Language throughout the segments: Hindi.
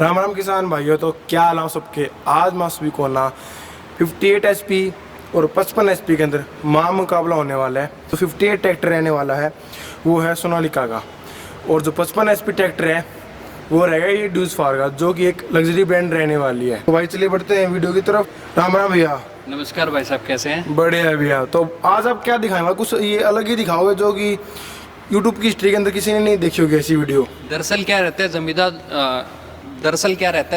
राम राम किसान भाइयों, तो क्या हाल है सबके। आज मैं सभी को ना 58 HP और 55 HP के अंदर मुकाबला होने वाला है। तो 58 ट्रैक्टर रहने वाला है वो है सोनालिका का, और जो 55 HP ट्रैक्टर है वो रहेगा ये ड्यूस फार का, जो कि एक लग्जरी ब्रांड रहने वाली है। तो भाई चलिए बढ़ते हैं वीडियो की तरफ। राम राम भैया। नमस्कार भाई साहब, कैसे हैं? बढ़िया है भैया। तो आज आप क्या दिखाएंगे? कुछ ये अलग ही दिखाओगे जो कि यूट्यूब की हिस्ट्री के अंदर किसी ने नहीं देखी होगी ऐसी वीडियो। दरअसल क्या रहता है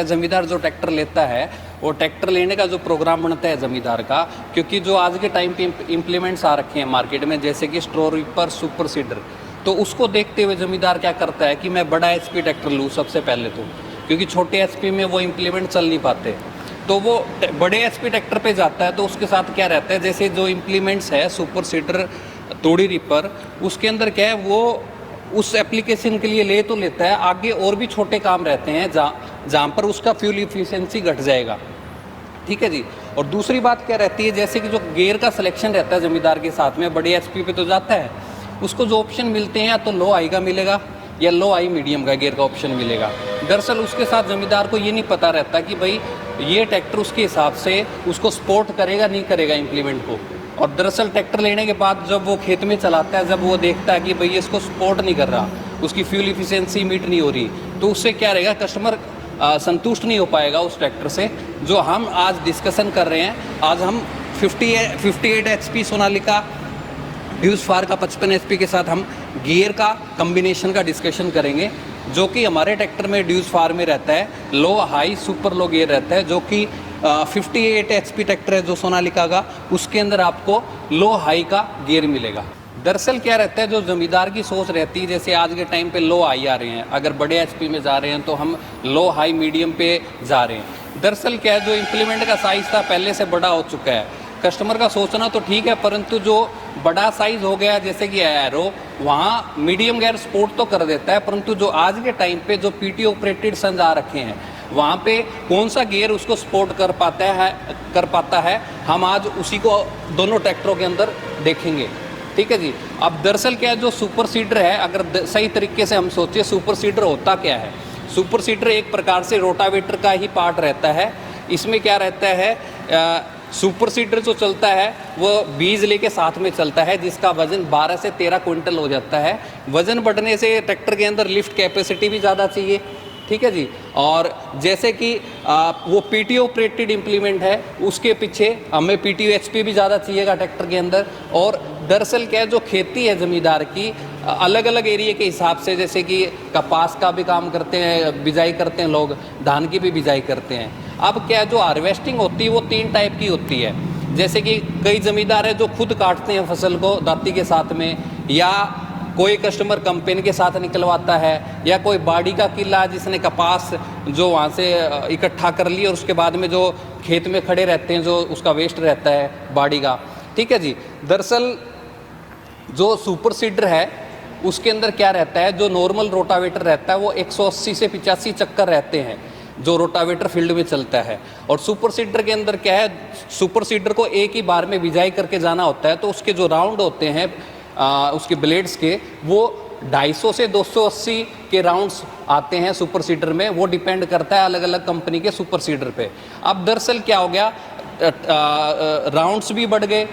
जमींदार जो ट्रैक्टर लेता है, वो ट्रैक्टर लेने का जो प्रोग्राम बनता है जमींदार का, क्योंकि जो आज के टाइम पे इम्प्लीमेंट्स आ रखे हैं मार्केट में, जैसे कि स्ट्रो रीपर, सुपर सीडर, तो उसको देखते हुए जमींदार क्या करता है कि मैं बड़ा HP ट्रैक्टर लूँ सबसे पहले, तो क्योंकि छोटे HP में वो इम्प्लीमेंट चल नहीं पाते, तो वो बड़े HP ट्रैक्टर पे जाता है। तो उसके साथ क्या रहता है, जैसे जो इम्प्लीमेंट्स है सुपर सीडर, तोड़ी रीपर, उसके अंदर क्या है, वो उस एप्लीकेशन के लिए ले तो लेता है, आगे और भी छोटे काम रहते हैं जहाँ पर उसका फ्यूल इफिशिएंसी घट जाएगा। ठीक है जी। और दूसरी बात क्या रहती है, जैसे कि जो गियर का सिलेक्शन रहता है जमींदार के साथ में, बड़े HP पे तो जाता है, उसको जो ऑप्शन मिलते हैं या तो लो आई का मिलेगा या लो आई मीडियम का गियर का ऑप्शन मिलेगा। दरअसल उसके साथ जमींदार को ये नहीं पता रहता कि भाई ये ट्रैक्टर उसके हिसाब से उसको सपोर्ट करेगा नहीं करेगा इम्प्लीमेंट को। और दरअसल ट्रैक्टर लेने के बाद जब वो खेत में चलाता है, जब वो देखता है कि भाई ये इसको सपोर्ट नहीं कर रहा, उसकी फ्यूल इफिशिएंसी मीट नहीं हो रही, तो उससे क्या रहेगा, कस्टमर संतुष्ट नहीं हो पाएगा उस ट्रैक्टर से। जो हम आज डिस्कशन कर रहे हैं, आज हम 58 HP सोनालिका ड्यूस फार का 55 HP के साथ हम गियर का कम्बिनेशन का डिस्कशन करेंगे, जो कि हमारे ट्रैक्टर में ड्यूस फार में रहता है लो हाई सुपर लो गियर रहता है, जो कि 58 HP ट्रैक्टर है जो सोनालिका का, उसके अंदर आपको लो हाई का गियर मिलेगा। दरअसल क्या रहता है, जो जमींदार की सोच रहती है, जैसे आज के टाइम पे लो हाई आ रहे हैं, अगर बड़े HP में जा रहे हैं तो हम लो हाई मीडियम पे जा रहे हैं। दरअसल क्या है, जो इम्प्लीमेंट का साइज़ था पहले से बड़ा हो चुका है, कस्टमर का सोचना तो ठीक है, परंतु जो बड़ा साइज़ हो गया जैसे कि एरो, वहाँ मीडियम गियर सपोर्ट तो कर देता है, परंतु जो आज के टाइम पे जो PT ऑपरेटेड संज आ रखे हैं, वहाँ पे कौन सा गियर उसको सपोर्ट कर पाता है, हम आज उसी को दोनों ट्रैक्टरों के अंदर देखेंगे। ठीक है जी। अब दरअसल क्या है, जो सुपर सीडर है, अगर सही तरीके से हम सोचिए सुपर सीडर होता क्या है, सुपर सीडर एक प्रकार से रोटावेटर का ही पार्ट रहता है। इसमें क्या रहता है, सुपर सीडर जो चलता है वो बीज लेके साथ में चलता है, जिसका वजन 12 से 13 क्विंटल हो जाता है। वजन बढ़ने से ट्रैक्टर के अंदर लिफ्ट कैपेसिटी भी ज़्यादा चाहिए। ठीक है जी। और जैसे कि वो PT ऑपरेटेड इम्प्लीमेंट है, उसके पीछे हमें PT HP भी ज़्यादा चाहिएगा ट्रैक्टर के अंदर। और दरअसल क्या है, जो खेती है ज़मींदार की, अलग अलग एरिया के हिसाब से, जैसे कि कपास का भी काम करते हैं, बिजाई करते हैं लोग, धान की भी बिजाई करते हैं। अब क्या है, जो हार्वेस्टिंग होती है वो 3 टाइप की होती है। जैसे कि कई ज़मींदार है जो खुद काटते हैं फसल को दाती के साथ में, या कोई कस्टमर कंपेन के साथ निकलवाता है, या कोई बाड़ी का किला जिसने कपास जो वहाँ से इकट्ठा कर लिया और उसके बाद में जो खेत में खड़े रहते हैं, जो उसका वेस्ट रहता है बाड़ी का। ठीक है जी। दरअसल जो सुपर सीडर है उसके अंदर क्या रहता है, जो नॉर्मल रोटावेटर रहता है वो 180 से 85 चक्कर रहते हैं जो रोटावेटर फील्ड में चलता है। और सुपर सीडर के अंदर क्या है, सुपर सीडर को एक ही बार में बिजाई करके जाना होता है, तो उसके जो राउंड होते हैं उसके ब्लेड्स के, वो 250 से 280 के राउंड्स आते हैं सुपर सीडर में। वो डिपेंड करता है अलग अलग कंपनी के सुपर सीडर पे। अब दरअसल क्या हो गया, राउंड्स भी बढ़ गए,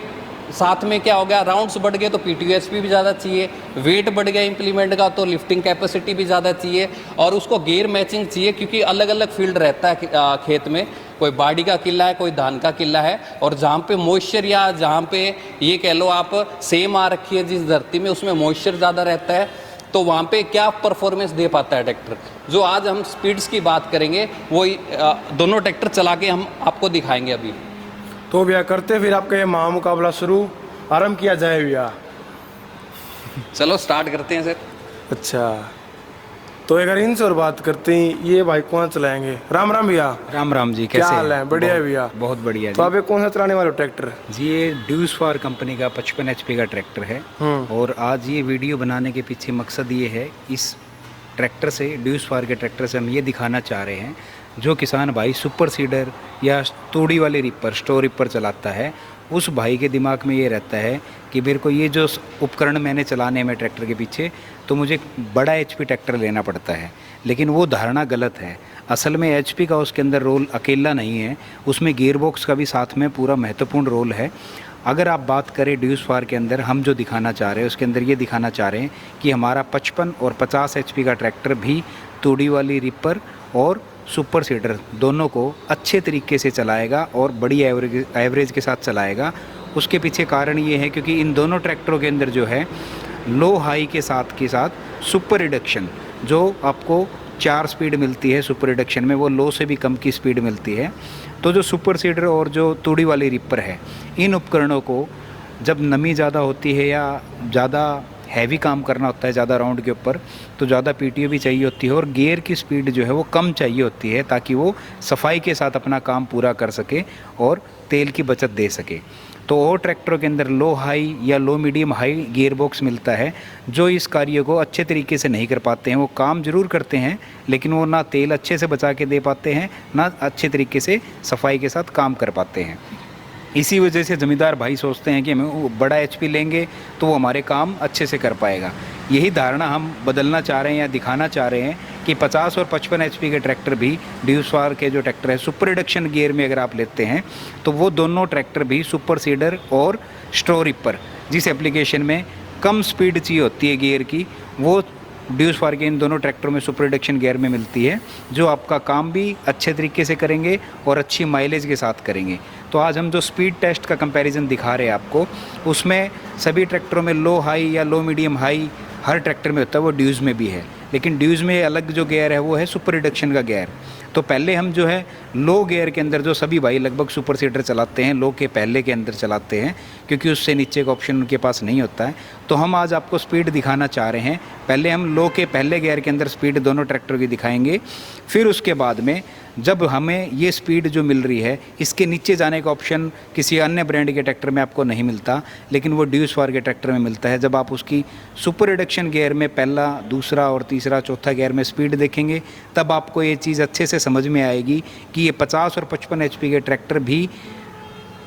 साथ में क्या हो गया, राउंड्स बढ़ गए तो PT HP भी ज़्यादा चाहिए, वेट बढ़ गया इम्प्लीमेंट का तो लिफ्टिंग कैपेसिटी भी ज़्यादा चाहिए, और उसको गियर मैचिंग चाहिए, क्योंकि अलग अलग फील्ड रहता है खेत में, कोई बाड़ी का किला है, कोई धान का किला है, और जहाँ पे मॉइस्चर, या जहाँ पे ये कह लो आप सेम आ रखी है जिस धरती में, उसमें मॉइस्चर ज़्यादा रहता है, तो वहाँ पे क्या परफॉर्मेंस दे पाता है ट्रैक्टर। जो आज हम स्पीड्स की बात करेंगे, वो दोनों ट्रैक्टर चला के हम आपको दिखाएंगे अभी। तो भैया करते फिर आपका ये मुकाबला शुरू, आरंभ किया जाए भैया। चलो स्टार्ट करते हैं सर। अच्छा, तो अगर इनसे और बात करते हैं, ये भाई कौन चलाएंगे? राम राम भैया। राम राम जी, क्या कैसे हाल है? बढ़िया है भैया। बहुत बढ़िया तो जी। आप ये कौन सा चलाने वाले हो ट्रैक्टर? जी ये ड्यूस फार कंपनी का 55 HP का ट्रैक्टर है, और आज ये वीडियो बनाने के पीछे मकसद ये है, इस ट्रैक्टर से, ड्यूस फार के ट्रैक्टर से हम ये दिखाना चाह रहे हैं, जो किसान भाई सुपर सीडर या तूड़ी वाले रिपर, स्टो रिपर चलाता है, उस भाई के दिमाग में ये रहता है कि मेरे को ये जो उपकरण मैंने चलाने में ट्रैक्टर के पीछे, तो मुझे बड़ा HP ट्रैक्टर लेना पड़ता है। लेकिन वो धारणा गलत है। असल में एचपी का उसके अंदर रोल अकेला नहीं है, उसमें गियरबॉक्स का भी साथ में पूरा महत्वपूर्ण रोल है। अगर आप बात करें ड्यूस फार के अंदर हम जो दिखाना चाह रहे हैं उसके अंदर ये दिखाना चाह रहे हैं कि हमारा 55 और 50 एचपी का ट्रैक्टर भी तूड़ी वाली रिपर और सुपर सीडर दोनों को अच्छे तरीके से चलाएगा और बड़ी एवरेज के साथ चलाएगा। उसके पीछे कारण ये है क्योंकि इन दोनों ट्रैक्टरों के अंदर जो है लो हाई के साथ सुपर रिडक्शन जो आपको 4 स्पीड मिलती है सुपर रिडक्शन में, वो लो से भी कम की स्पीड मिलती है। तो जो सुपर सीडर और जो तूड़ी वाली रिपर है, इन उपकरणों को जब नमी ज़्यादा होती है या ज़्यादा हैवी काम करना होता है ज़्यादा राउंड के ऊपर, तो ज़्यादा पीटीओ भी चाहिए होती है और गियर की स्पीड जो है वो कम चाहिए होती है ताकि वो सफाई के साथ अपना काम पूरा कर सके और तेल की बचत दे सके। तो और ट्रैक्टरों के अंदर लो हाई या लो मीडियम हाई गियर बॉक्स मिलता है जो इस कार्य को अच्छे तरीके से नहीं कर पाते हैं। वो काम ज़रूर करते हैं लेकिन वो ना तेल अच्छे से बचा के दे पाते हैं ना अच्छे तरीके से सफाई के साथ काम कर पाते हैं। इसी वजह से ज़मींदार भाई सोचते हैं कि हमें बड़ा एचपी लेंगे तो वो हमारे काम अच्छे से कर पाएगा। यही धारणा हम बदलना चाह रहे हैं या दिखाना चाह रहे हैं कि 50 और 55 एचपी के ट्रैक्टर भी ड्यूस फार के जो ट्रैक्टर है सुपर रिडक्शन गियर में अगर आप लेते हैं तो वो दोनों ट्रैक्टर भी सुपर सीडर और स्ट्रो रिपर जिस एप्लीकेशन में कम स्पीड चाहिए होती है गियर की, वो ड्यूस फार के इन दोनों ट्रैक्टरों में सुपर रिडक्शन गियर में मिलती है जो आपका काम भी अच्छे तरीके से करेंगे और अच्छी माइलेज के साथ करेंगे। तो आज हम जो स्पीड टेस्ट का कंपैरिजन दिखा रहे हैं आपको, उसमें सभी ट्रैक्टरों में लो हाई या लो मीडियम हाई हर ट्रैक्टर में होता है, वो ड्यूज़ में भी है। लेकिन ड्यूज़ में अलग जो गियर है वो है सुपर रिडक्शन का गियर। तो पहले हम जो है लो गियर के अंदर जो सभी भाई लगभग सुपर सीडर चलाते हैं, लो के पहले के अंदर चलाते हैं क्योंकि उससे नीचे का ऑप्शन उनके पास नहीं होता है। तो हम आज आपको स्पीड दिखाना चाह रहे हैं। पहले हम लो के पहले गियर के अंदर स्पीड दोनों ट्रैक्टर की दिखाएंगे, फिर उसके बाद में जब हमें ये स्पीड जो मिल रही है इसके नीचे जाने का ऑप्शन किसी अन्य ब्रांड के ट्रैक्टर में आपको नहीं मिलता, लेकिन वो ड्यूस फार के ट्रैक्टर में मिलता है। जब आप उसकी सुपर रिडक्शन गियर में पहला, दूसरा और तीसरा, चौथा गियर में स्पीड देखेंगे तब आपको ये चीज़ अच्छे से समझ में आएगी कि ये 50 और 55 एचपी के ट्रैक्टर भी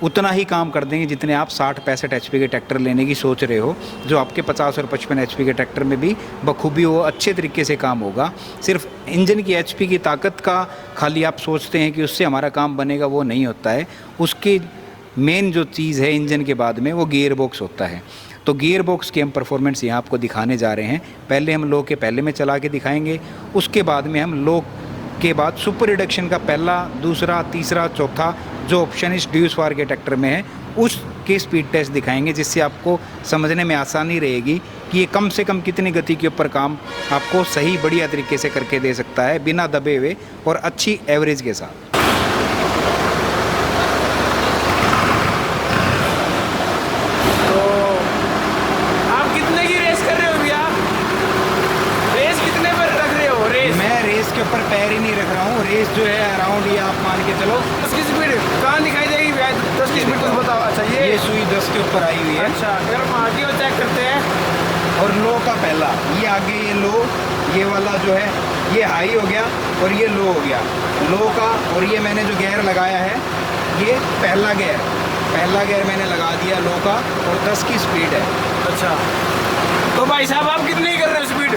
उतना ही काम कर देंगे जितने आप 60-65 एचपी के ट्रैक्टर लेने की सोच रहे हो। जो आपके 50 और 55 एचपी के ट्रैक्टर में भी बखूबी वो अच्छे तरीके से काम होगा। सिर्फ इंजन की एचपी की ताकत का खाली आप सोचते हैं कि उससे हमारा काम बनेगा, वो नहीं होता है। उसकी मेन जो चीज़ है इंजन के बाद में वो गियर बॉक्स होता है। तो गियर बॉक्स की हम परफॉर्मेंस यहाँ आपको दिखाने जा रहे हैं। पहले हम लो के पहले में चला के दिखाएंगे, उसके बाद में हम लो के बाद सुपर रिडक्शन का पहला, दूसरा, तीसरा, चौथा जो ऑप्शन इस ड्यूस फार के ट्रैक्टर में है उसके स्पीड टेस्ट दिखाएंगे, जिससे आपको समझने में आसानी रहेगी कि ये कम से कम कितनी गति के ऊपर काम आपको सही बढ़िया तरीके से करके दे सकता है बिना दबे हुए और अच्छी एवरेज के साथ। तो आप कितने की रेस कर रहे हो भैया? रेस कितने पर रख रहे हो? रेस मैं रेस के ऊपर पैर ही नहीं रख रहा हूँ। रेस जो है अराउंड ये आप मान के चलो 10 की स्पीड कहाँ दिखाई देगी भैया? 10 की स्पीड कुछ बताओ। अच्छा ये सुई 10 के ऊपर आई हुई है। अच्छा, अगर हम आगे और चेक करते हैं और लो का पहला, ये आगे ये लो, ये वाला जो है ये हाई हो गया और ये लो हो गया लो का। और ये मैंने जो गियर लगाया है ये पहला गियर मैंने लगा दिया लो का और 10 की स्पीड है। अच्छा, तो भाई साहब आप कितने की कर रहे हो स्पीड?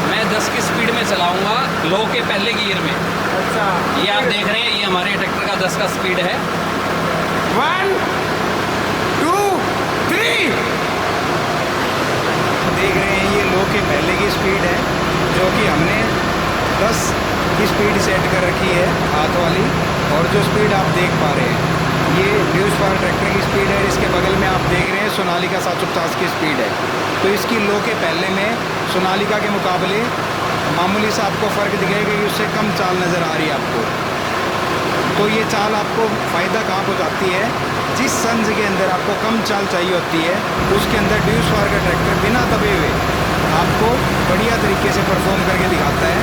मैं 10 की स्पीड में चलाऊंगा लो के पहले गियर में। अच्छा, ये आप देख रहे हैं, ये हमारे ट्रैक्टर का 10 का स्पीड है। 1 2 3 देख रहे हैं ये लो के पहले की स्पीड है जो कि हमने 10 की स्पीड सेट कर रखी है हाथ वाली। और जो स्पीड आप देख पा रहे हैं ये ड्यूस फार ट्रैक्टर की स्पीड है। इसके बगल में आप देख रहे हैं सोनालिका 750 की स्पीड है। तो इसकी लो के पहले में सोनालिका के मुकाबले मामूली सा आपको फ़र्क दिखेगा कि उससे कम चाल नज़र आ रही है आपको। तो ये चाल आपको फ़ायदा कहाँ पहुँचाती है? जिस संज के अंदर आपको कम चाल चाहिए होती है उसके अंदर ड्यूस फार का ट्रैक्टर बिना दबे हुए आपको बढ़िया तरीके से परफॉर्म करके दिखाता है।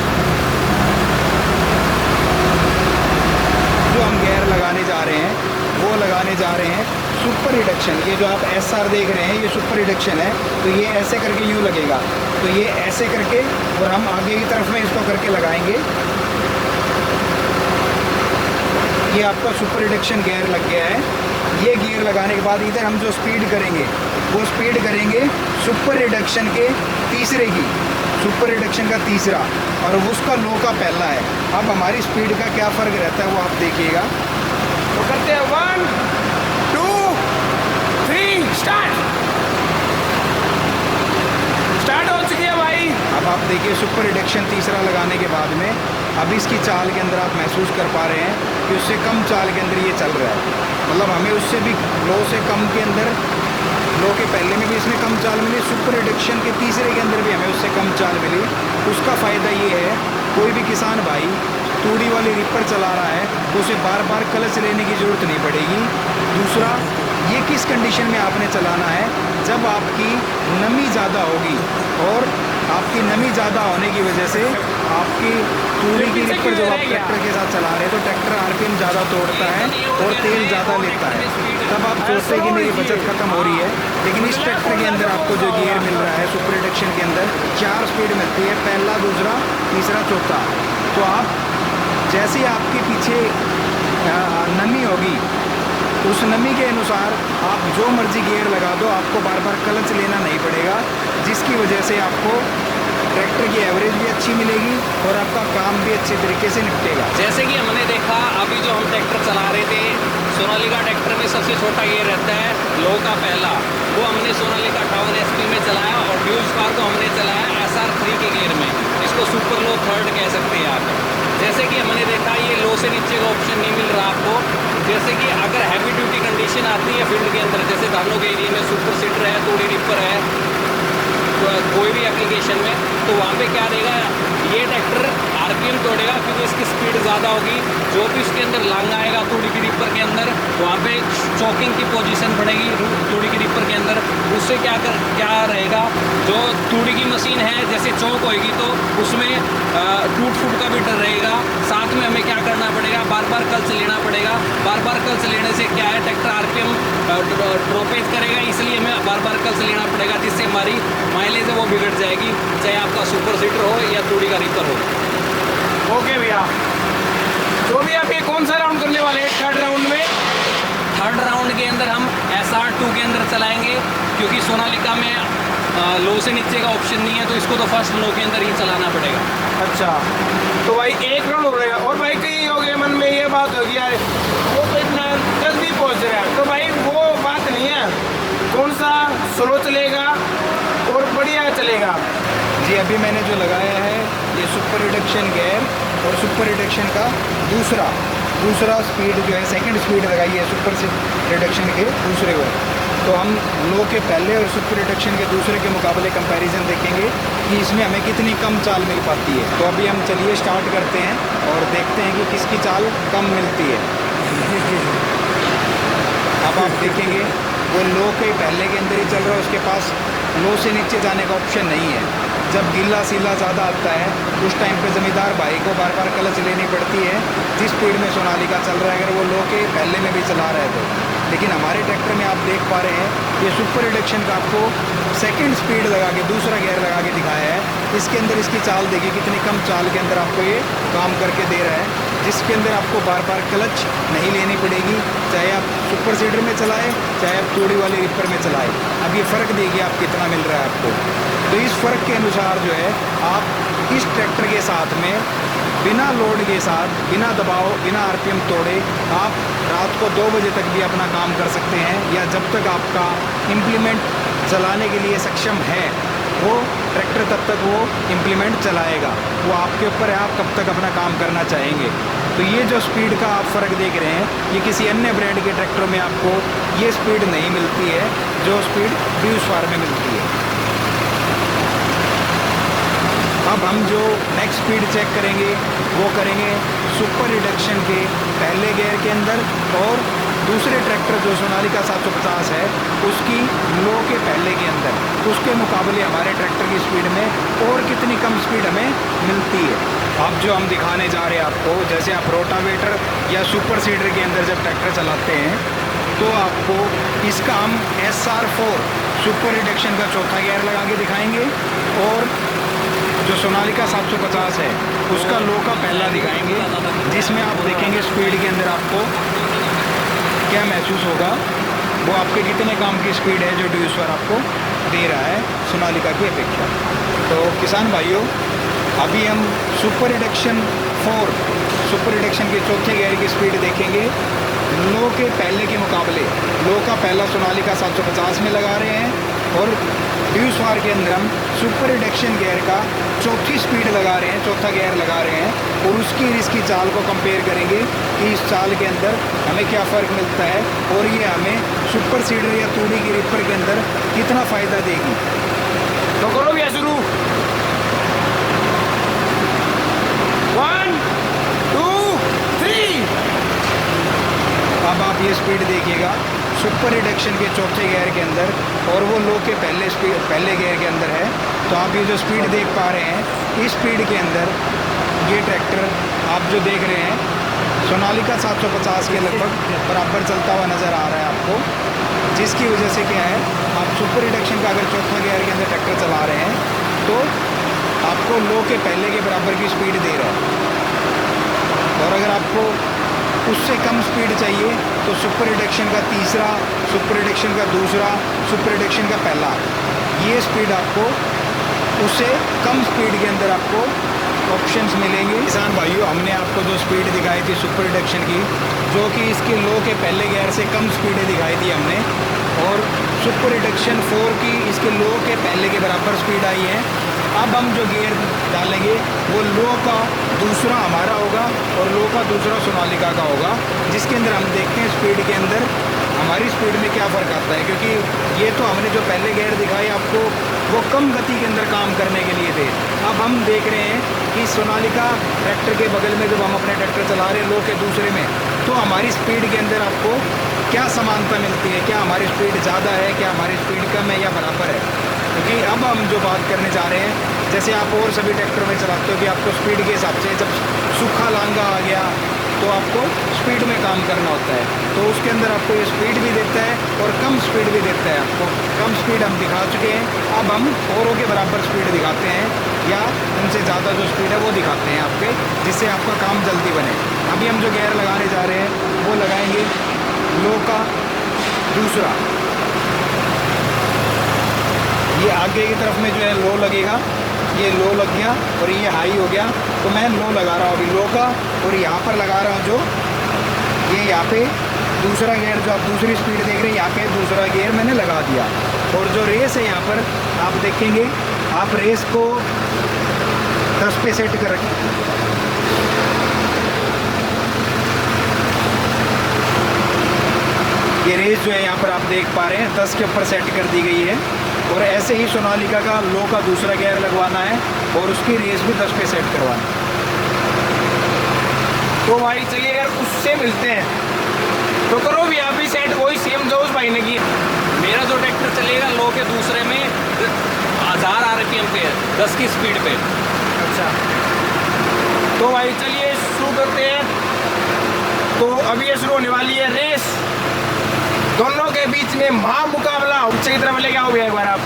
जो हम गियर लगाने जा रहे हैं वो लगाने जा रहे हैं सुपर रिडक्शन। ये जो आप SR देख रहे हैं ये सुपर रिडक्शन है। तो ये ऐसे करके यूँ लगेगा, तो ये ऐसे करके और हम आगे की तरफ में इसको करके लगाएंगे। ये आपका सुपर रिडक्शन गियर लग गया है। ये गियर लगाने के बाद इधर हम जो स्पीड करेंगे वो स्पीड करेंगे सुपर रिडक्शन के तीसरे की। सुपर रिडक्शन का तीसरा और उसका लो का पहला है। अब हमारी स्पीड का क्या फ़र्क रहता है वो आप देखिएगा। तो करते हैं 1 2 3 स्टार्ट हो चुकी है भाई। अब आप देखिए सुपर रिडक्शन तीसरा लगाने के बाद में अब इसकी चाल के अंदर आप महसूस कर पा रहे हैं कि उससे कम चाल के अंदर ये चल रहा है। मतलब हमें उससे भी लो से कम के अंदर, लो के पहले में भी इसमें कम चाल मिली, सुपर रिडक्शन के तीसरे के अंदर भी हमें उससे कम चाल मिली। उसका फ़ायदा ये है कोई भी किसान भाई तूड़ी वाली रिपर चला रहा है तो उसे बार बार क्लच लेने की ज़रूरत नहीं पड़ेगी। दूसरा, ये किस कंडीशन में आपने चलाना है, जब आपकी नमी ज़्यादा होगी और आपकी नमी ज़्यादा होने की वजह से आपकी तूड़ी की रिपर जब आप ट्रैक्टर के साथ चला रहे हैं तो ट्रैक्टर आरपीएम ज़्यादा तोड़ता है और तेल ज़्यादा लेता है। तब आप सोचते हैं कि मेरी बचत ख़त्म हो रही है, लेकिन इस ट्रैक्टर के अंदर आपको जो गियर मिल रहा है सुपर रिडक्शन के अंदर 4 स्पीड मिलती है, पहला, दूसरा, तीसरा, चौथा। तो आप जैसे आपके पीछे नमी होगी उस नमी के अनुसार आप जो मर्जी गियर लगा दो, आपको बार बार क्लच लेना नहीं पड़ेगा, जिसकी वजह से आपको ट्रैक्टर की एवरेज भी अच्छी मिलेगी और आपका काम भी अच्छे तरीके से निपटेगा। जैसे कि हमने देखा अभी जो हम ट्रैक्टर चला रहे थे, सोनालिका ट्रैक्टर में सबसे छोटा गियर रहता है लो का पहला, वो हमने सोनालिका टाउन एसपी में चलाया और ड्यूस कार को हमने चलाया SR3 के गियर में, इसको सुपर लो थर्ड कह सकते हैं आप। जैसे कि हमने देखा ये लो से नीचे का ऑप्शन नहीं मिल रहा आपको। जैसे कि अगर हैवी ड्यूटी कंडीशन आती है फील्ड के अंदर, जैसे धानों के एरिया में सुपर सीडर है, तूड़ी रिपर है, कोई भी एप्लीकेशन में, तो वहाँ पे क्या रहेगा, ये ट्रैक्टर आरपीएम तोड़ेगा क्योंकि इसकी स्पीड ज़्यादा होगी। जो भी उसके अंदर लांग आएगा तूड़ी की रिपर के अंदर, वहाँ पे चौकिंग की पोजीशन बढ़ेगी तूड़ी की रिपर के अंदर। उससे क्या रहेगा, जो तूड़ी की मशीन है जैसे चौक होएगी तो उसमें टूट फूट का भी डर रहेगा। साथ में हमें क्या करना पड़ेगा, बार बार क्लच लेना पड़ेगा। बार बार क्लच लेने से क्या है, ट्रैक्टर आरपीएम ड्रॉपेज करेगा, इसलिए हमें बार बार क्लच लेना पड़ेगा, जिससे हमारी माइलेज है वो बिगड़ जाएगी, चाहे आपका सुपर सीडर हो या तूड़ी का रिपर हो। ओके भैया, तो भी आप ये कौन सा राउंड करने वाले हैं थर्ड राउंड में? थर्ड राउंड के अंदर हम SR2 के अंदर चलाएंगे, क्योंकि सोनालिका में लो से नीचे का ऑप्शन नहीं है, तो इसको तो फर्स्ट लो के अंदर ही चलाना पड़ेगा। अच्छा, तो भाई एक राउंड हो रहेगा। और भाई कई हो गए मन में ये बात होगी यार वो तो इतना जल्दी पहुंच रहा है, तो भाई वो बात नहीं है, कौन सा स्लो चलेगा और बढ़िया चलेगा। जी अभी मैंने जो लगाया है ये सुपर रिडक्शन गियर और सुपर रिडक्शन का दूसरा स्पीड जो है, सेकंड स्पीड लगाई है सुपर रिडक्शन के दूसरे को। तो हम लो के पहले और सुपर रिडक्शन के दूसरे के मुकाबले कंपैरिजन देखेंगे कि इसमें हमें कितनी कम चाल मिल पाती है। तो अभी हम चलिए स्टार्ट करते हैं और देखते हैं कि किसकी चाल कम मिलती है। अब आप देखेंगे वो लो के पहले के अंदर ही चल रहा है, उसके पास लो से नीचे जाने का ऑप्शन नहीं है। जब गीला सीला ज़्यादा आता है उस टाइम पे ज़मींदार भाई को बार बार क्लच लेनी पड़ती है, जिस स्पीड में सोनालिका चल रहा है अगर वो लो के पहले में भी चला रहा है तो। लेकिन हमारे ट्रैक्टर में आप देख पा रहे हैं ये सुपर रिडक्शन का आपको सेकंड स्पीड लगा के दूसरा गियर लगा के दिखाया है। इसके अंदर इसकी चाल देखिए कितनी कम चाल के अंदर आपको ये काम करके दे रहा है, जिसके अंदर आपको बार बार क्लच नहीं लेनी पड़ेगी, चाहे आप सुपर सीडर में चलाएं चाहे आप तूड़ी वाली रिपर में चलाएं। अब ये फ़र्क देखिए आप कितना मिल रहा है आपको। तो इस फ़र्क के अनुसार जो है आप इस ट्रैक्टर के साथ में बिना लोड के साथ, बिना दबाव, बिना आरपीएम तोड़े आप रात को 2 बजे तक भी अपना काम कर सकते हैं, या जब तक आपका इम्प्लीमेंट चलाने के लिए सक्षम है वो ट्रैक्टर तब तक वो इम्प्लीमेंट चलाएगा। वो आपके ऊपर है, आप कब तक अपना काम करना चाहेंगे। तो ये जो स्पीड का आप फ़र्क देख रहे हैं ये किसी अन्य ब्रांड के ट्रैक्टरों में आपको ये स्पीड नहीं मिलती है जो स्पीड ड्यूस फार में मिलती है। अब हम जो नेक्स्ट स्पीड चेक करेंगे वो करेंगे सुपर रिडक्शन के पहले गियर के अंदर और दूसरे ट्रैक्टर जो सोनालिका 750 है उसकी लो के पहले के अंदर, उसके मुकाबले हमारे ट्रैक्टर की स्पीड में और कितनी कम स्पीड हमें मिलती है। अब जो हम दिखाने जा रहे हैं आपको, जैसे आप रोटावेटर या सुपर सीडर के अंदर जब ट्रैक्टर चलाते हैं तो आपको इसका हम SR4 सुपर रिडक्शन का चौथा गियर लगा के दिखाएंगे और जो सोनालिका 750 है उसका लो का पहला दिखाएंगे, जिसमें आप देखेंगे स्पीड के अंदर आपको क्या महसूस होगा, वो आपके कितने काम की स्पीड है जो ड्यूस पर आपको दे रहा है सोनालिका की अपेक्षा। तो किसान भाइयों, अभी हम सुपर रिडक्शन 4 सुपर रिडक्शन के चौथे गियर की स्पीड देखेंगे। लो के पहले के मुकाबले लो का पहला सोनालिका 750 में लगा रहे हैं और ड्यूस वार के अंदर हम सुपर रिडक्शन गियर का चौथी स्पीड लगा रहे हैं, चौथा गियर लगा रहे हैं और उसकी और इसकी चाल को कंपेयर करेंगे कि इस चाल के अंदर हमें क्या फ़र्क मिलता है और ये हमें सुपर सीडर या तूड़ी की रिपर के अंदर कितना फ़ायदा देगी। तो करो भैया शुरू। 1 2 3। अब आप ये स्पीड देखिएगा सुपर रिडक्शन के चौथे गियर के अंदर और वो लो के पहले गियर के अंदर है। तो आप ये जो स्पीड देख पा रहे हैं, इस स्पीड के अंदर ये ट्रैक्टर आप जो देख रहे हैं सोनालिका 750 के लगभग बराबर चलता हुआ नज़र आ रहा है आपको, जिसकी वजह से क्या है, आप सुपर रिडक्शन का अगर चौथा गियर के अंदर ट्रैक्टर चला रहे हैं तो आपको लो के पहले के बराबर की स्पीड दे रहा है। और अगर आपको उससे कम स्पीड चाहिए तो सुपर रिडक्शन का तीसरा, सुपर रिडक्शन का दूसरा, सुपर रिडक्शन का पहला, ये स्पीड आपको उससे कम स्पीड के अंदर आपको ऑप्शंस मिलेंगे। किसान भाइयों, हमने आपको जो स्पीड दिखाई थी सुपर रिडक्शन की, जो कि इसके लो के पहले गियर से कम स्पीडें दिखाई थी हमने, और सुपर रिडक्शन 4 की इसके लो के पहले के बराबर स्पीड आई है। अब हम जो गियर डालेंगे वो लो का दूसरा हमारा होगा और लो का दूसरा सोनालिका का होगा, जिसके अंदर हम देखते हैं स्पीड के अंदर हमारी स्पीड में क्या फ़र्क आता है। क्योंकि ये तो हमने जो पहले गियर दिखाए आपको वो कम गति के अंदर काम करने के लिए थे। अब हम देख रहे हैं कि सोनालिका ट्रैक्टर के बगल में जब हम अपने ट्रैक्टर चला रहे हैं लो के दूसरे में, तो हमारी स्पीड के अंदर आपको क्या समानता मिलती है, क्या हमारी स्पीड ज़्यादा है, क्या हमारी स्पीड कम है या बराबर है। क्योंकि अब हम जो बात करने जा रहे हैं, जैसे आप और सभी ट्रैक्टर में चलाते हो कि आपको स्पीड के हिसाब से जब सूखा लांगा आ गया तो आपको स्पीड में काम करना होता है, तो उसके अंदर आपको ये स्पीड भी देता है और कम स्पीड भी देता है। आपको कम स्पीड हम दिखा चुके हैं, अब हम औरों के बराबर स्पीड दिखाते हैं या उनसे ज़्यादा जो स्पीड है वो दिखाते हैं आपके, जिससे आपका काम जल्दी बने। अभी हम जो गियर लगाने जा रहे हैं वो लगाएंगे लो का दूसरा, ये आगे की तरफ में जो है लो लगेगा, ये लो लग गया और ये हाई हो गया, तो मैं लो लगा रहा हूँ अभी लो का, और यहाँ पर लगा रहा हूँ जो ये यहाँ पे दूसरा गियर, जो आप दूसरी स्पीड देख रहे हैं यहाँ पे दूसरा गियर मैंने लगा दिया। और जो रेस है यहाँ पर आप देखेंगे, आप रेस को 10 पे सेट कर रखें, ये रेस जो है यहाँ पर आप देख पा रहे हैं 10 के ऊपर सेट कर दी गई है। और ऐसे ही सोनालिका का लो का दूसरा गियर लगवाना है और उसकी रेस भी 10 पे सेट करवाना है। तो भाई चलिए यार उससे मिलते हैं, तो करो भी आप भी सेट वही सेम जो उस भाई ने की। मेरा जो ट्रैक्टर चलेगा लो के दूसरे में 1000 RPM पे है, 10 की स्पीड पे। अच्छा, तो भाई चलिए शुरू करते हैं। तो अभी ये शुरू होने वाली है रेस, दोनों के बीच में महामुकाबला। पीछे की तरफ लेके आओ भैया एक बार आप,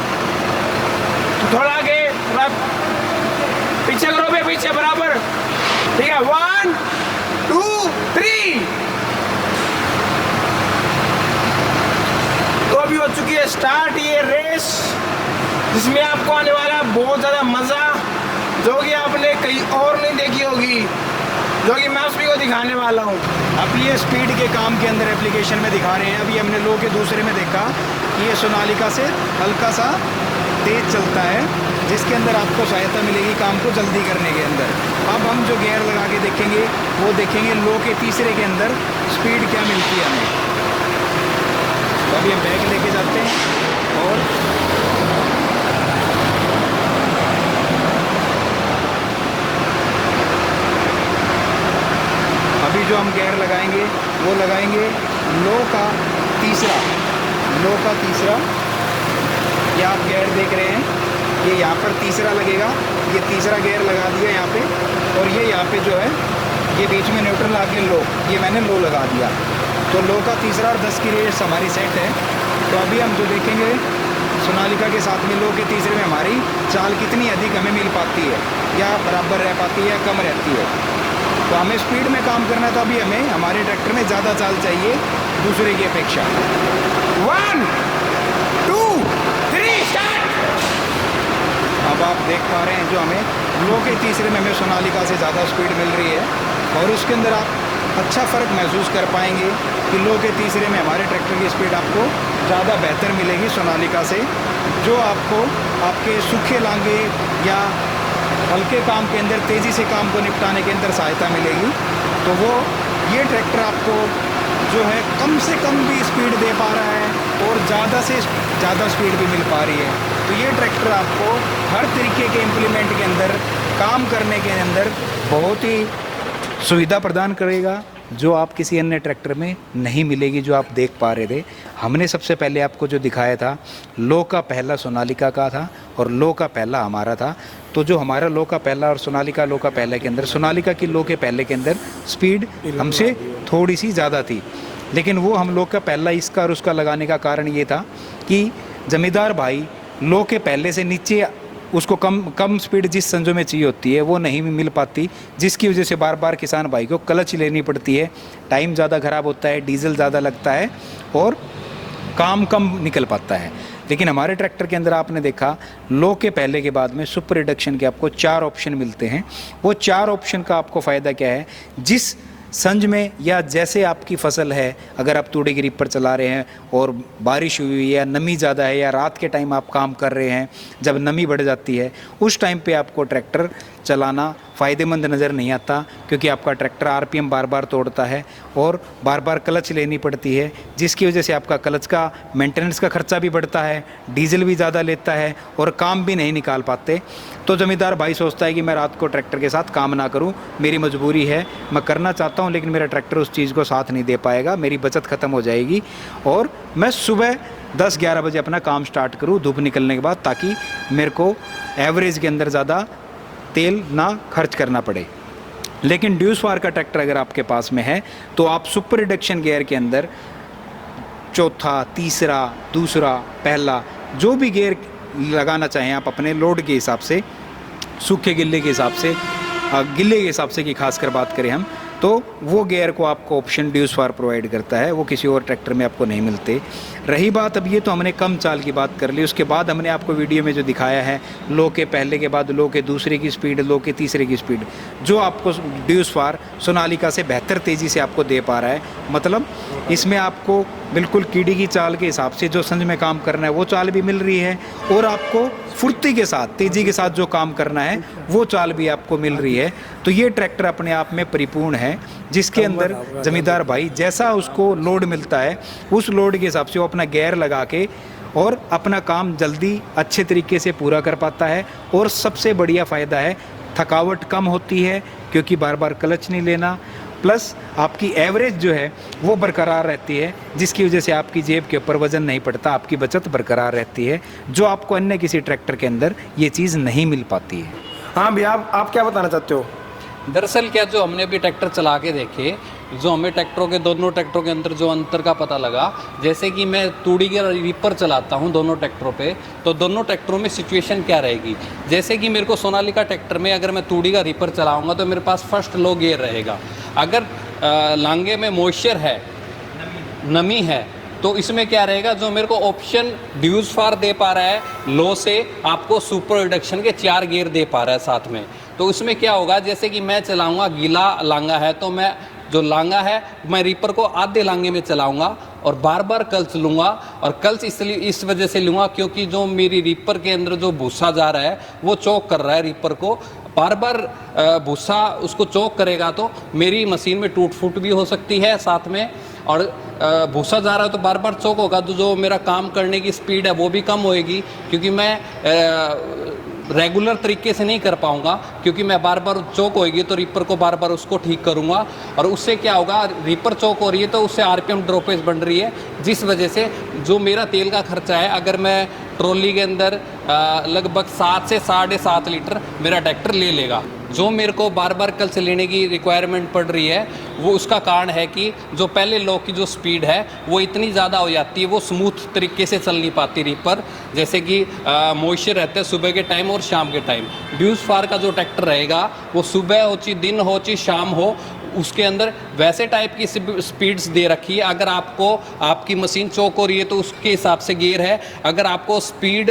तो थोड़ा आगे, थोड़ा पीछे करो भैया, पीछे बराबर, ठीक है। 1 2 3। तो अभी हो चुकी है स्टार्ट ये रेस, जिसमें आपको आने वाला है बहुत ज़्यादा मज़ा, जो कि आपने कहीं और नहीं देखी होगी, जो कि मैं उसी को दिखाने वाला हूँ। अब ये स्पीड के काम के अंदर एप्लीकेशन में दिखा रहे हैं। अभी हमने लो के दूसरे में देखा कि ये सोनालिका से हल्का सा तेज चलता है, जिसके अंदर आपको सहायता मिलेगी काम को जल्दी करने के अंदर। अब हम जो गियर लगा के देखेंगे वो देखेंगे लो के तीसरे के अंदर स्पीड क्या मिलती है हमें। तो अभी हम बैग लेके जाते हैं और अभी जो हम गियर लगाएंगे वो लगाएंगे लो का तीसरा, लो का तीसरा। ये आप गियर देख रहे हैं, ये यहाँ पर तीसरा लगेगा, ये तीसरा गियर लगा दिया यहाँ पे, और ये यहाँ पे जो है ये बीच में न्यूट्रल आके लो, ये मैंने लो लगा दिया। तो लो का तीसरा और 10 की रेस हमारी सेट है। तो अभी हम जो देखेंगे सोनालिका के साथ में लो के तीसरे में हमारी चाल कितनी अधिक हमें मिल पाती है, या बराबर रह पाती है या कम रहती है। तो हमें स्पीड में काम करना है, तो अभी हमें हमारे ट्रैक्टर में ज़्यादा चाल चाहिए दूसरे की अपेक्षा। 1 2 3 स्टार्ट। अब आप देख पा रहे हैं जो हमें लो के तीसरे में हमें सोनालिका से ज़्यादा स्पीड मिल रही है और उसके अंदर आप अच्छा फ़र्क महसूस कर पाएंगे कि लो के तीसरे में हमारे ट्रैक्टर की स्पीड आपको ज़्यादा बेहतर मिलेगी सोनालिका से, जो आपको आपके सूखे लांगे या हल्के काम के अंदर तेज़ी से काम को निपटाने के अंदर सहायता मिलेगी। तो वो ये ट्रैक्टर आपको जो है कम से कम भी स्पीड दे पा रहा है और ज़्यादा से ज़्यादा स्पीड भी मिल पा रही है। तो ये ट्रैक्टर आपको हर तरीके के इम्प्लीमेंट के अंदर काम करने के अंदर बहुत ही सुविधा प्रदान करेगा, जो आप किसी अन्य ट्रैक्टर में नहीं मिलेगी। जो आप देख पा रहे थे, हमने सबसे पहले आपको जो दिखाया था लो का पहला सोनालिका का था और लो का पहला हमारा था। तो जो हमारा लो का पहला और सोनालिका लो का पहले के अंदर, सोनालिका की लो के पहले के अंदर स्पीड हमसे थोड़ी सी ज़्यादा थी, लेकिन वो हम लो का पहला इसका और उसका लगाने का कारण ये था कि ज़मींदार भाई लो के पहले से नीचे उसको कम स्पीड जिस संजो में चाहिए होती है वो नहीं मिल पाती, जिसकी वजह से बार बार किसान भाई को क्लच लेनी पड़ती है, टाइम ज़्यादा ख़राब होता है, डीजल ज़्यादा लगता है और काम कम निकल पाता है। लेकिन हमारे ट्रैक्टर के अंदर आपने देखा लो के पहले के बाद में सुपर रिडक्शन के आपको 4 ऑप्शन मिलते हैं। वो 4 ऑप्शन का आपको फ़ायदा क्या है, जिस संज में या जैसे आपकी फसल है, अगर आप तूड़ी की रीपर चला रहे हैं और बारिश हुई है या नमी ज़्यादा है या रात के टाइम आप काम कर रहे हैं, जब नमी बढ़ जाती है उस टाइम पे आपको ट्रैक्टर चलाना फ़ायदेमंद नज़र नहीं आता, क्योंकि आपका ट्रैक्टर आरपीएम बार बार तोड़ता है और बार बार क्लच लेनी पड़ती है, जिसकी वजह से आपका क्लच का मेंटेनेंस का खर्चा भी बढ़ता है, डीजल भी ज़्यादा लेता है और काम भी नहीं निकाल पाते। तो ज़मींदार भाई सोचता है कि मैं रात को ट्रैक्टर के साथ काम ना करूं, मेरी मजबूरी है, मैं करना चाहता हूं लेकिन मेरा ट्रैक्टर उस चीज़ को साथ नहीं दे पाएगा, मेरी बचत ख़त्म हो जाएगी और मैं सुबह 10-11 बजे अपना काम स्टार्ट करूं धूप निकलने के बाद, ताकि मेरे को एवरेज के अंदर ज़्यादा तेल ना खर्च करना पड़े। लेकिन ड्यूस फार का ट्रैक्टर अगर आपके पास में है तो आप सुपर रिडक्शन गियर के अंदर चौथा, तीसरा, दूसरा, पहला जो भी गियर लगाना चाहें आप अपने लोड के हिसाब से, सूखे गिल्ले के हिसाब से, गिल्ले के हिसाब से की खासकर बात करें हम, तो वो गियर को आपको ऑप्शन ड्यूस फार प्रोवाइड करता है, वो किसी और ट्रैक्टर में आपको नहीं मिलते। रही बात, अब ये तो हमने कम चाल की बात कर ली, उसके बाद हमने आपको वीडियो में जो दिखाया है लो के पहले के बाद लो के दूसरे की स्पीड, लो के तीसरे की स्पीड, जो आपको ड्यूस फार सोनालिका से बेहतर तेज़ी से आपको दे पा रहा है। मतलब इसमें आपको बिल्कुल कीड़ी की चाल के हिसाब से जो संज में काम करना है वो चाल भी मिल रही है और आपको फुर्ती के साथ, तेज़ी के साथ जो काम करना है वो चाल भी आपको मिल रही है। तो ये ट्रैक्टर अपने आप में परिपूर्ण है, जिसके अंदर ज़मींदार भाई जैसा उसको लोड मिलता है उस लोड के हिसाब से वो अपना गियर लगा के और अपना काम जल्दी अच्छे तरीके से पूरा कर पाता है। और सबसे बढ़िया फ़ायदा है, थकावट कम होती है क्योंकि बार बार क्लच नहीं लेना, प्लस आपकी एवरेज जो है वो बरकरार रहती है, जिसकी वजह से आपकी जेब के ऊपर वज़न नहीं पड़ता, आपकी बचत बरकरार रहती है, जो आपको अन्य किसी ट्रैक्टर के अंदर ये चीज़ नहीं मिल पाती है। हाँ भैया, आप क्या बताना चाहते हो? दरअसल क्या, जो हमने अभी ट्रैक्टर चला के देखे, जो हमें दोनों ट्रैक्टरों के अंदर जो अंतर का पता लगा, जैसे कि मैं तूड़ी के रीपर चलाता हूं दोनों ट्रैक्टरों पे, तो दोनों ट्रैक्टरों में सिचुएशन क्या रहेगी। जैसे कि मेरे को सोनालिका ट्रैक्टर में अगर मैं तूड़ी का रीपर चलाऊंगा तो मेरे पास फर्स्ट लो गियर रहेगा। अगर लांगे में मॉइस्चर है, नमी है, तो इसमें क्या रहेगा, जो मेरे को ऑप्शन ड्यूस फार दे पा रहा है लो से आपको सुपर रिडक्शन के 4 गियर दे पा रहा है साथ में। तो इसमें क्या होगा, जैसे कि मैं चलाऊंगा, गीला लांगा है तो मैं जो लांगा है मैं रीपर को आधे लांगे में चलाऊंगा और बार बार कल्च लूँगा। और कल्च इसलिए इस वजह से लूँगा क्योंकि जो मेरी रीपर के अंदर जो भूसा जा रहा है वो चौक कर रहा है रीपर को, बार बार भूसा उसको चौक करेगा तो मेरी मशीन में टूट फूट भी हो सकती है साथ में, और भूसा जा रहा है तो बार बार चौक होगा तो जो मेरा काम करने की स्पीड है वो भी कम होएगी, क्योंकि मैं रेगुलर तरीके से नहीं कर पाऊंगा, क्योंकि मैं बार बार चौक होएगी तो रीपर को बार बार उसको ठीक करूंगा और उससे क्या होगा, रीपर चौक हो रही है तो उससे आरपीएम ड्रॉपेज बन रही है, जिस वजह से जो मेरा तेल का खर्चा है, अगर मैं ट्रॉली के अंदर लगभग 7 से 7.5 लीटर मेरा ट्रैक्टर ले लेगा, जो मेरे को बार बार कल से लेने की रिक्वायरमेंट पड़ रही है, वो उसका कारण है कि जो पहले लो की जो स्पीड है वो इतनी ज़्यादा हो जाती है, वो स्मूथ तरीके से चल नहीं पाती रीपर, जैसे कि मॉइस्चर रहता है सुबह के टाइम और शाम के टाइम। ड्यूस फार का जो ट्रैक्टर रहेगा वो सुबह हो चाहे दिन हो चाहे शाम हो, उसके अंदर वैसे टाइप की स्पीड्स दे रखी है। अगर आपको आपकी मशीन चौक हो रही है तो उसके हिसाब से गियर है। अगर आपको स्पीड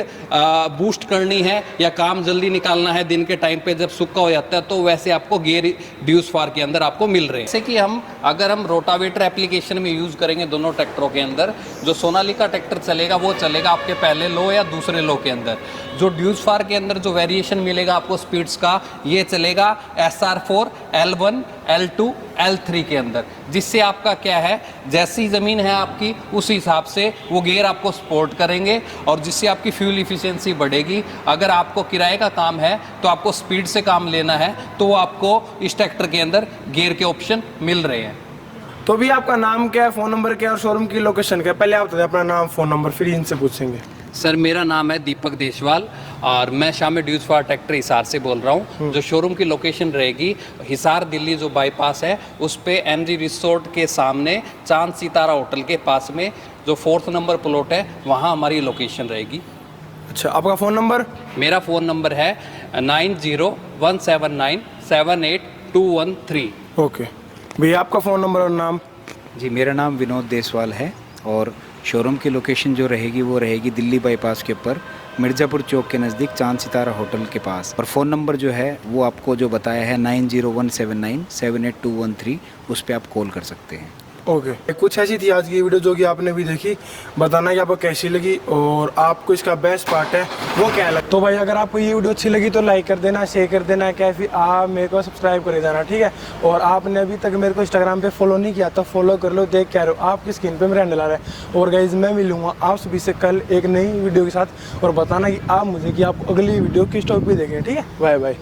बूस्ट करनी है या काम जल्दी निकालना है दिन के टाइम पे जब सूखा हो जाता है, तो वैसे आपको गियर ड्यूस फार के अंदर आपको मिल रहे हैं। जैसे कि अगर हम रोटावेटर एप्लीकेशन में यूज़ करेंगे दोनों ट्रैक्टरों के अंदर, जो सोनालिका ट्रैक्टर चलेगा वो चलेगा आपके पहले लो या दूसरे लो के अंदर। जो ड्यूस फार के अंदर जो वेरिएशन मिलेगा आपको स्पीड्स का, ये चलेगा SR4, L1, L2, L3 के अंदर, जिससे आपका क्या है, जैसी ज़मीन है आपकी उस हिसाब से वो गियर आपको सपोर्ट करेंगे और जिससे आपकी फ्यूल इफिशिएंसी बढ़ेगी। अगर आपको किराए का काम है तो आपको स्पीड से काम लेना है तो आपको इस ट्रैक्टर के अंदर गियर के ऑप्शन मिल रहे हैं। तो भी आपका नाम क्या है, फ़ोन नंबर क्या है और शोरूम की लोकेशन क्या है? पहले आप बताइए अपना नाम, फ़ोन नंबर, फिर इनसे पूछेंगे। सर मेरा नाम है दीपक देशवाल और मैं शामी ड्यूस फार ट्रैक्टर हिसार से बोल रहा हूँ। जो शोरूम की लोकेशन रहेगी हिसार दिल्ली जो बाईपास है उस पे MG रिसोर्ट के सामने चांद सितारा होटल के पास में जो 4th नंबर प्लॉट है वहाँ हमारी लोकेशन रहेगी। अच्छा, आपका फ़ोन नंबर? मेरा फ़ोन नंबर है 9017978213। ओके भैया, आपका फ़ोन नंबर और नाम? जी, मेरा नाम विनोद देसवाल है और शोरूम की लोकेशन जो रहेगी वो रहेगी दिल्ली बाईपास के ऊपर मिर्ज़ापुर चौक के नज़दीक चांद सितारा होटल के पास। और फ़ोन नंबर जो है वो आपको जो बताया है 9017978213, उस पर आप कॉल कर सकते हैं। ओके, कुछ ऐसी थी आज की वीडियो जो कि आपने भी देखी। बताना कि आपको कैसी लगी और आपको इसका बेस्ट पार्ट है वो क्या लगा। तो भाई अगर आपको ये वीडियो अच्छी लगी तो लाइक कर देना, शेयर कर देना, क्या फिर आप मेरे को सब्सक्राइब कर देना, ठीक है। और आपने अभी तक मेरे को इंस्टाग्राम पे फॉलो नहीं किया तो फॉलो कर लो। देख क्या रहे हो आपकी स्क्रीन पे मेरा हैंडल आ रहा है। और गाइज मैं मिलूंगा आप सभी से कल एक नई वीडियो के साथ, और बताना कि आप मुझे कि आप अगली वीडियो किस टॉपिक पे देखें, ठीक है। Bye bye.